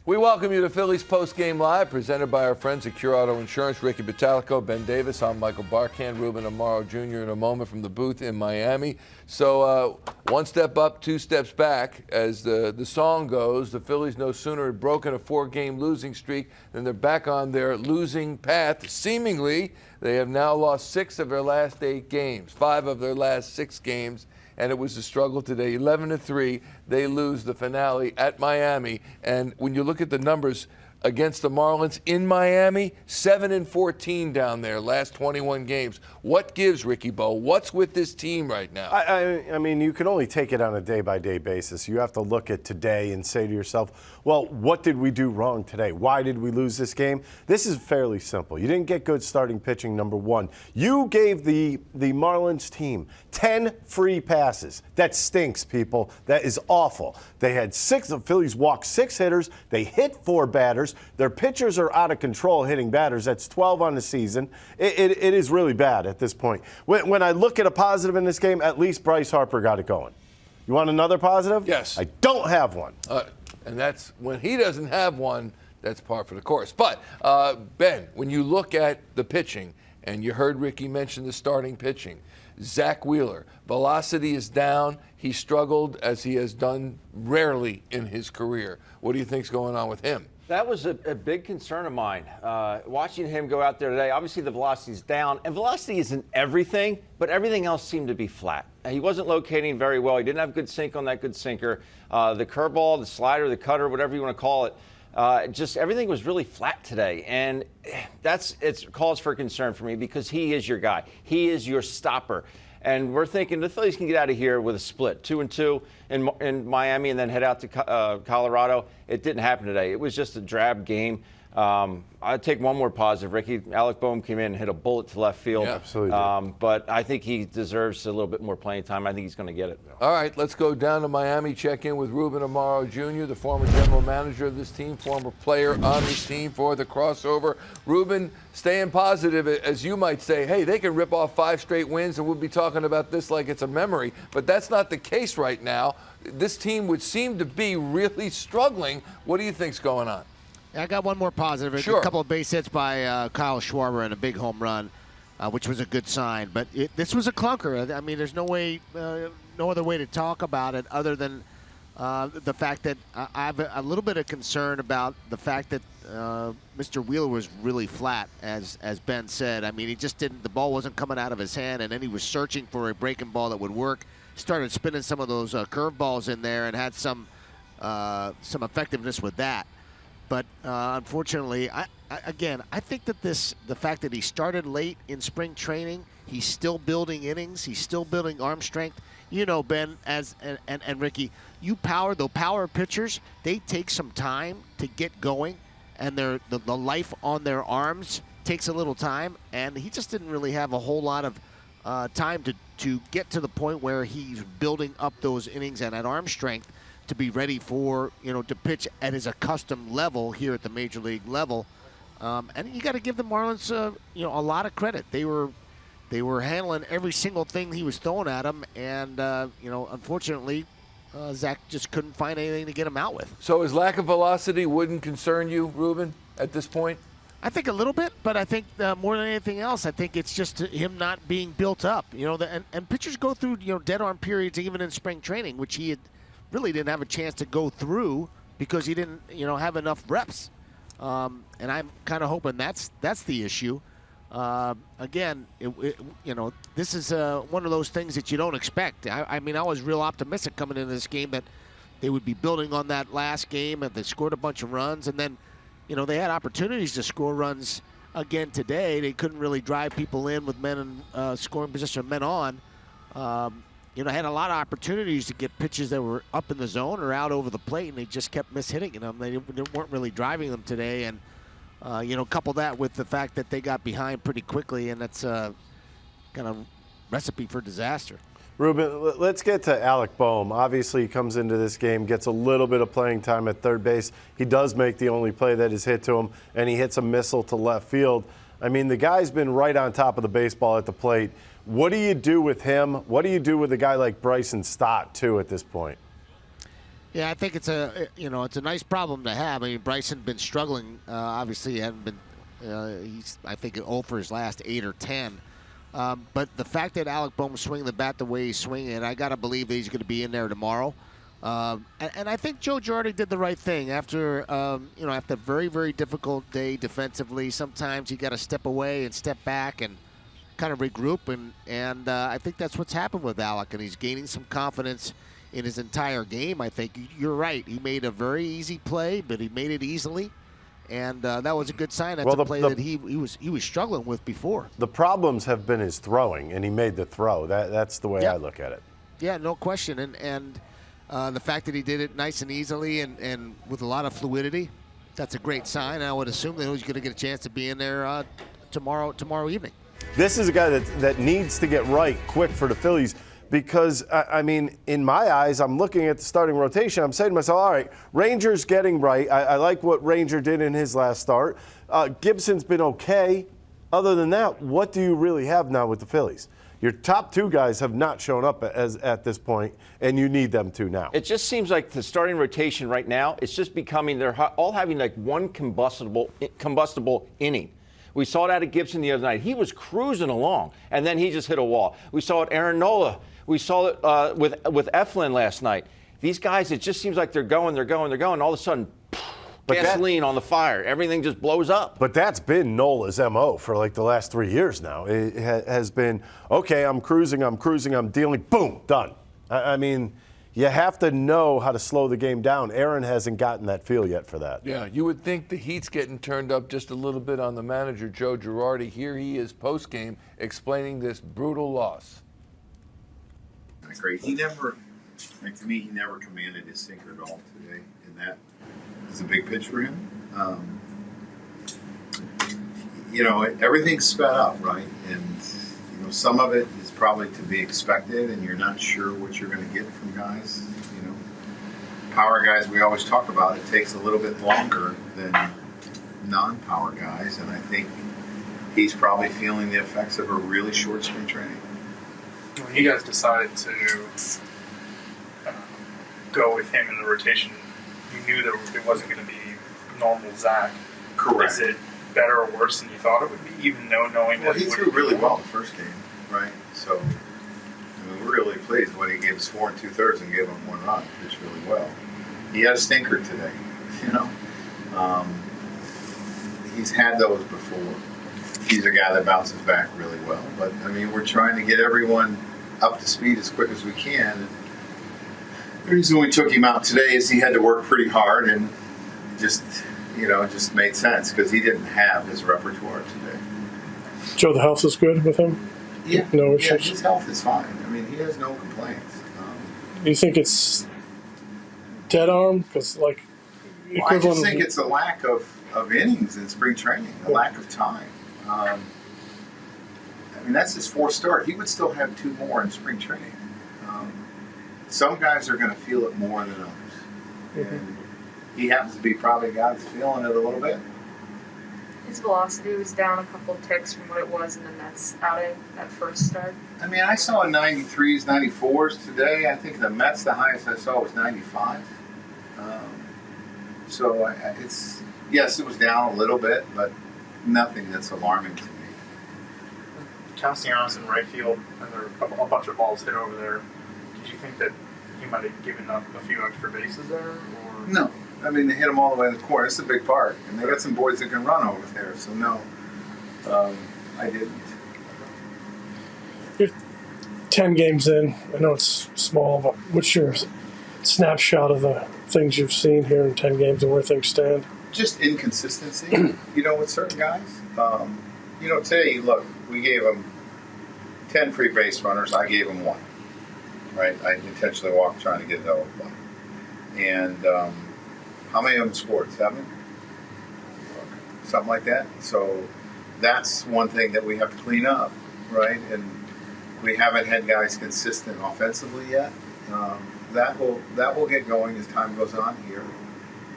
We welcome you to Phillies Postgame Live, presented by our friends at Cure Auto Insurance. Ricky Batalico, Ben Davis, I'm Michael Barkan, Ruben Amaro Jr. in a moment from the booth in Miami. So one step up, two steps back. As the song goes, the Phillies no sooner had broken a 4-game losing streak than they're back on their losing path. Seemingly, they have now lost 6 of their last 8 games, 5 of their last 6 games. And it was a struggle today. 11-3, they lose the finale at Miami. And when you look at the numbers against the Marlins in Miami, 7-14 down there, last 21 games. What gives, Ricky Bo? What's with this team right now? I mean, you can only take it on a day-by-day basis. You have to look at today and say to yourself, well, what did we do wrong today? Why did we lose this game? This is fairly simple. You didn't get good starting pitching, number one. You gave the Marlins team 10 free passes. That stinks, people. That is awful. They had 6. The Phillies walked 6 hitters. They hit 4 batters. Their pitchers are out of control hitting batters. That's 12 on the season. It is really bad at this point. When I look at a positive in this game, at least Bryce Harper got it going. You want another positive? Yes. I don't have one. And that's when he doesn't have one, that's par for the course. But, Ben, when you look at the pitching, and you heard Ricky mention the starting pitching, Zack Wheeler, velocity is down. He struggled as he has done rarely in his career. What do you think's going on with him? That was a big concern of mine. Watching him go out there today, obviously the velocity's down, and velocity isn't everything, but everything else seemed to be flat. He wasn't locating very well. He didn't have good sink on that good sinker. The curveball, the slider, the cutter, whatever you want to call it, just everything was really flat today, and it's cause for concern for me because he is your guy. He is your stopper. And we're thinking the Phillies can get out of here with a split, 2-2 in Miami, and then head out to Colorado. It didn't happen today. It was just a drab game. I'd take one more positive, Ricky. Alec Boehm came in and hit a bullet to left field. Yeah, absolutely. But I think he deserves a little bit more playing time. I think he's going to get it. All right, let's go down to Miami, check in with Ruben Amaro Jr., the former general manager of this team, former player on this team for the crossover. Ruben, staying positive, as you might say, hey, they can rip off 5 straight wins and we'll be talking about this like it's a memory. But that's not the case right now. This team would seem to be really struggling. What do you think's going on? I got one more positive. Sure. A couple of base hits by Kyle Schwarber and a big home run, which was a good sign. But this was a clunker. I mean, there's no way, no other way to talk about it other than the fact that I have a little bit of concern about the fact that Mr. Wheeler was really flat, as Ben said. I mean, he just didn't. The ball wasn't coming out of his hand, and then he was searching for a breaking ball that would work. Started spinning some of those curve balls in there and had some effectiveness with that. But unfortunately, I think that the fact that he started late in spring training, he's still building innings, he's still building arm strength. You know, Ben, and Ricky, the power pitchers, they take some time to get going, and the life on their arms takes a little time, and he just didn't really have a whole lot of time to get to the point where he's building up those innings and that arm strength to be ready for, to pitch at his accustomed level here at the major league level. And you got to give the Marlins, a lot of credit. They were handling every single thing he was throwing at them, and unfortunately, Zack just couldn't find anything to get him out with. So his lack of velocity wouldn't concern you, Ruben, at this point? I think a little bit, but I think more than anything else, I think it's just him not being built up. And pitchers go through dead arm periods even in spring training, which he had really didn't have a chance to go through because he didn't have enough reps. And I'm kind of hoping that's the issue. Again, this is one of those things that you don't expect. I mean, I was real optimistic coming into this game that they would be building on that last game, and they scored a bunch of runs, and then they had opportunities to score runs again today. They couldn't really drive people in with men in scoring position, men on. Had a lot of opportunities to get pitches that were up in the zone or out over the plate, and they just kept mishitting them. They weren't really driving them today, and couple that with the fact that they got behind pretty quickly, and that's kind of recipe for disaster. Ruben, let's get to Alec Boehm. Obviously, he comes into this game, gets a little bit of playing time at third base. He does make the only play that is hit to him, and he hits a missile to left field. I mean, the guy's been right on top of the baseball at the plate. What do you do with him? What do you do with a guy like Bryson Stott, too, at this point? Yeah, I think it's a it's a nice problem to have. I mean, Bryson been struggling. Obviously, he hadn't been. He's I think 0 for his last 8 or 10. But the fact that Alec Boehm's swinging the bat the way he's swinging, I got to believe that he's going to be in there tomorrow. And I think Joe Girardi did the right thing after after a very, very difficult day defensively. Sometimes you got to step away and step back and kind of regroup, and I think that's what's happened with Alec, and he's gaining some confidence in his entire game. I think you're right. He made a very easy play, but he made it easily. And that was a good sign. That's a play that he was struggling with before. The problems have been his throwing, and he made the throw. That's the way I look at it. Yeah, no question. And the fact that he did it nice and easily and with a lot of fluidity, that's a great sign. I would assume that he's going to get a chance to be in there tomorrow evening. This is a guy that needs to get right quick for the Phillies. Because, I mean, in my eyes, I'm looking at the starting rotation. I'm saying to myself, all right, Ranger's getting right. I like what Ranger did in his last start. Gibson's been okay. Other than that, what do you really have now with the Phillies? Your top 2 guys have not shown up at this point, and you need them to now. It just seems like the starting rotation right now, it's just becoming, they're all having like one combustible inning. We saw it out of Gibson the other night. He was cruising along, and then he just hit a wall. We saw it Aaron Nola. We saw it with Eflin last night. These guys, it just seems like they're going. All of a sudden, gasoline on the fire. Everything just blows up. But that's been Nola's MO for like the last 3 years now. It has been, okay, I'm cruising, I'm dealing, boom, done. I mean, you have to know how to slow the game down. Aaron hasn't gotten that feel yet for that. Yeah, you would think the heat's getting turned up just a little bit on the manager, Joe Girardi. Here he is post-game explaining this brutal loss. Great. He never, like to me, he never commanded his sinker at all today, and that is a big pitch for him. Everything's sped up, right? And some of it is probably to be expected, and you're not sure what you're going to get from guys. Power guys, we always talk about, it takes a little bit longer than non-power guys, and I think he's probably feeling the effects of a really short spring training. When you guys decided to go with him in the rotation, you knew that it wasn't going to be normal Zack. Correct. Is it better or worse than you thought it would be, even knowing that he threw really well the first game, right? So, we're really pleased when he gave us 4 2/3 and gave him 1 run. Pitched really well. He had a stinker today, He's had those before. He's a guy that bounces back really well. But, we're trying to get everyone up to speed as quick as we can. The reason we took him out today is he had to work pretty hard, and just made sense because he didn't have his repertoire today. Joe, the health is good with him? Yeah, no issues? Yeah, his health is fine. He has no complaints. Do you think it's dead arm? Because, I just think it's a lack of innings in spring training, a lack of time. That's his 4th start. He would still have 2 more in spring training. Some guys are going to feel it more than others. And he happens to be probably a guy that's feeling it a little bit. His velocity was down a couple of ticks from what it was in the Mets outing, that first start. I saw 93s, 94s today. I think the Mets, the highest I saw was 95. Yes, it was down a little bit, but nothing that's alarming to me. Castellanos in right field, and there were a bunch of balls hit over there. Did you think that he might have given up a few extra bases there? Or? No. They hit them all the way in the corner. It's a big park. And they got some boys that can run over there. So, no, I didn't. You're 10 games in. I know it's small, but what's your snapshot of the things you've seen here in 10 games and where things stand? Just inconsistency, with certain guys. Today, look, we gave them 10 free base runners. I gave them 1, right? I intentionally walked trying to get it over play. And how many of them scored? 7? Something like that. So that's one thing that we have to clean up, right? And we haven't had guys consistent offensively yet. That will get going as time goes on here.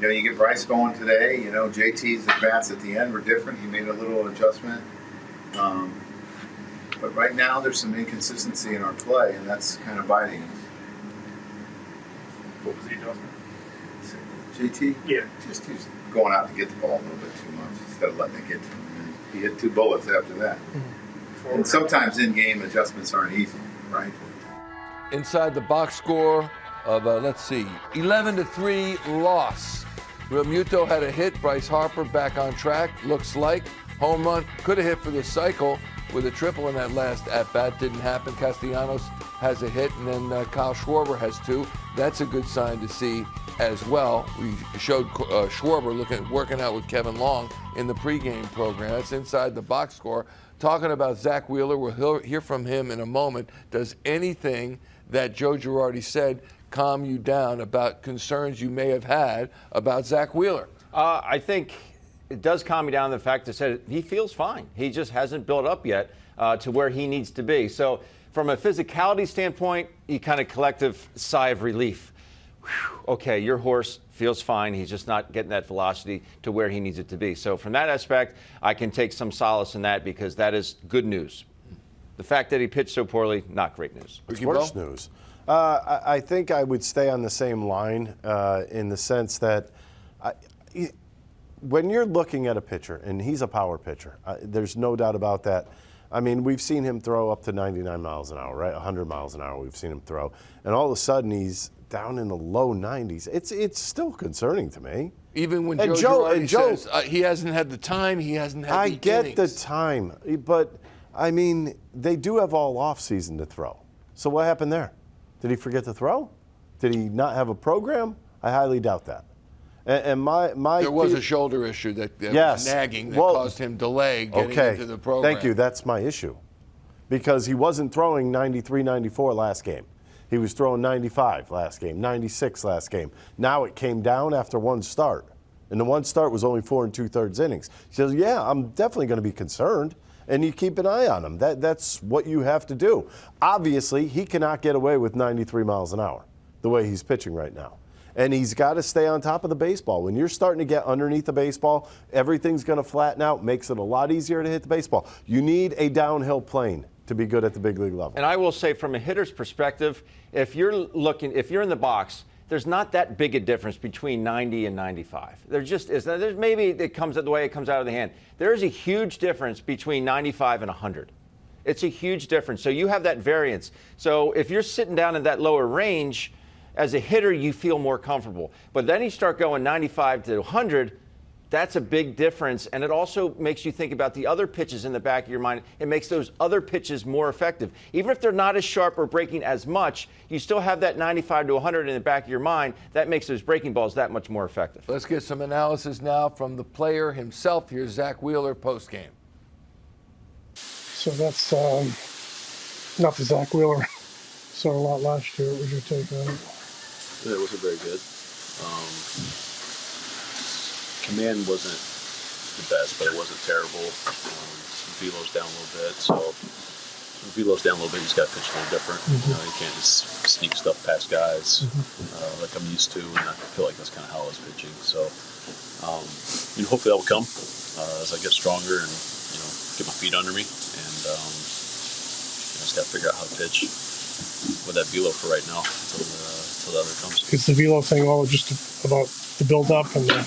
You get Bryce going today. JT's at-bats at the end were different. He made a little adjustment. But right now there's some inconsistency in our play, and that's kind of biting us. What was the adjustment? JT? Yeah. Just he's going out to get the ball a little bit too much instead of letting it get to him. And he hit 2 bullets after that. And sometimes in-game adjustments aren't easy, right? Inside the box score of, let's see, 11-3 loss. Real Muto had a hit. Bryce Harper back on track. Looks like home run. Could have hit for the cycle with a triple in that last at-bat. Didn't happen. Castellanos has a hit, and then Kyle Schwarber has 2. That's a good sign to see as well. We showed Schwarber working out with Kevin Long in the pregame program. That's inside the box score. Talking about Zack Wheeler, we'll hear from him in a moment. Does anything that Joe Girardi said calm you down about concerns you may have had about Zack Wheeler? I think it does calm me down the fact that he feels fine. He just hasn't built up yet to where he needs to be. So from a physicality standpoint, you kind of collective sigh of relief. Whew, okay, your horse feels fine. He's just not getting that velocity to where he needs it to be. So from that aspect, I can take some solace in that because that is good news. The fact that he pitched so poorly, not great news. It's worse news. I think I would stay on the same line in the sense that when you're looking at a pitcher, and he's a power pitcher, there's no doubt about that. I mean, we've seen him throw up to 99 miles an hour, right? 100 miles an hour we've seen him throw. And all of a sudden he's down in the low 90s. It's still concerning to me. Even when Joe Girardi says he hasn't had the time, he hasn't had the get innings. the time, but, I mean, they do have all off-season to throw. So what happened there? Did he forget to throw? Did he not have a program? I highly doubt that. And there was a shoulder issue that was nagging that caused him delay getting into the program. Thank you. That's my issue. Because he wasn't throwing 93, 94 last game. He was throwing 95 last game, 96 last game. Now it came down after one start. And the one start was only 4 2/3 innings. He says, yeah, I'm definitely going to be concerned. And you keep an eye on him. That's what you have to do. Obviously, he cannot get away with 93 miles an hour the way he's pitching right now. And he's got to stay on top of the baseball. When you're starting to get underneath the baseball, everything's going to flatten out, makes it a lot easier to hit the baseball. You need a downhill plane to be good at the big league level. And I will say, from a hitter's perspective, if you're in the box, there's not that big a difference between 90 and 95. There just is. There's maybe it comes out the way it comes out of the hand. There is a huge difference between 95 and 100. It's a huge difference. So you have that variance. So if you're sitting down in that lower range, as a hitter, you feel more comfortable. But then you start going 95 to 100, that's a big difference. And it also makes you think about the other pitches in the back of your mind. It makes those other pitches more effective. Even if they're not as sharp or breaking as much, you still have that 95 to 100 in the back of your mind. That makes those breaking balls that much more effective. Let's get some analysis now from the player himself. Here's Zack Wheeler postgame. So that's not the Zack Wheeler saw a lot last year. What was your take on it? It wasn't very good. Command wasn't the best, but it wasn't terrible. Velo's down a little bit, so when Velo's down a little bit, you just got to pitch a little different. You know, you can't just sneak stuff past guys like I'm used to, and I feel like that's kind of how I was pitching. So, hopefully that will come as I get stronger and get my feet under me, and I just got to figure out how to pitch with that velo for right now until the other comes. Is the velo thing all just about the build-up and the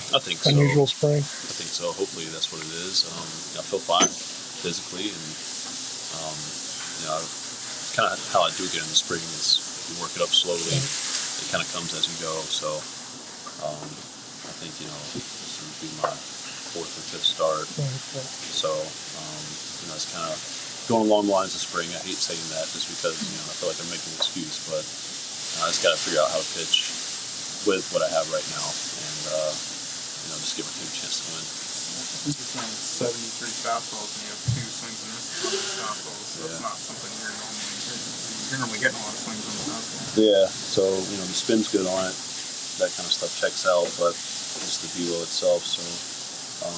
unusual spring? I think so. Hopefully that's what it is. I feel fine physically, and kind of how I do get in the spring is you work it up slowly. It kind of comes as you go. So I think this would be my 4th or 5th start. So it's kind of going along the lines of spring. I hate saying that just because I feel like I'm making an excuse, but I just got to figure out how to pitch with what I have right now, and just give my team a chance to win. I think you're throwing 73 fastballs and you have 2 swings and misses on those fastballs. So it's not something you're normally getting a lot of swings on the fastball. Yeah, so the spin's good on it. That kind of stuff checks out, but just the velo itself. So I'm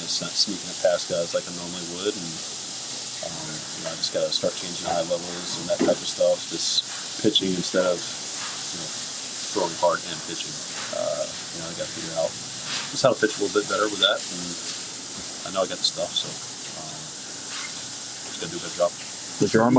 just not sneaking it past guys like I normally would, and I just got to start changing eye levels and that type of stuff. Just pitching instead of throwing hard and pitching. I got to figure out just how to pitch a little bit better with that, and I know I got the stuff, so just got to do a good job. Does your arm